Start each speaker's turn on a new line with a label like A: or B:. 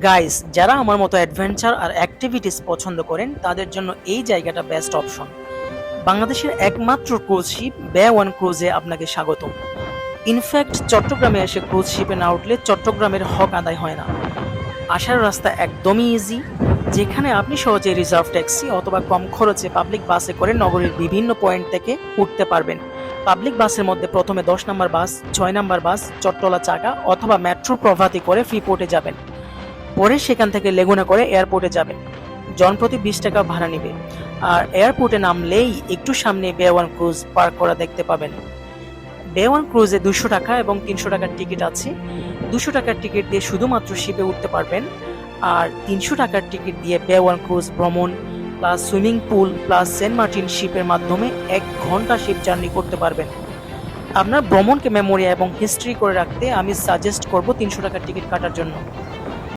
A: Guys, যারা আমার মতো অ্যাডভেঞ্চার আর অ্যাক্টিভিটিস পছন্দ করেন তাদের জন্য এই জায়গাটা বেস্ট অপশন। বাংলাদেশের একমাত্র ক্রুজ শিপ বে ওয়ান ক্রুজে আপনাকে স্বাগতম। ইনফ্যাক্ট চট্টগ্রামে এসে ক্রুজ শিপে না উঠলে চট্টগ্রামের হক আদায় হয় না। আসার রাস্তা একদমই ইজি, যেখানে আপনি সহজে রিজার্ভ ট্যাক্সি অথবা কম খরচে পাবলিক বাসে করে নগরীর বিভিন্ন পয়েন্ট থেকে উঠতে পারবেন। পাবলিক বাসের মধ্যে প্রথমে 10 নম্বর বাস, 6 নম্বর বাস, চট্টলা চাকা অথবা মেট্রো প্রভাতী করে ফ্রিপোর্টে যাবেন। পরে সেখান থেকে লেগুনা করে এয়ারপোর্টে যাবেন। জনপ্রতি 20 টাকা ভাড়া নেবে। আর এয়ারপোর্টে নামলেই একটু সামনে বে ওয়ান ক্রুজ পার্ক করা দেখতে পাবেন। বে ওয়ান ক্রুজে 200 টাকা এবং 300 টাকার টিকিট আছে। 200 টাকার টিকিট দিয়ে শুধুমাত্র শিপে উঠতে পারবেন, আর 300 টাকার টিকিট দিয়ে বে ওয়ান ক্রুজ ভ্রমণ plus swimming pool plus Saint Martin শিপের মাধ্যমে 1 ঘন্টা শিপ জার্নি করতে পারবেন। আপনার ভ্রমণকে মেমোরি এবং হিস্ট্রি করে রাখতে আমি সাজেস্ট করব 300 টাকার টিকিট কাটার জন্য।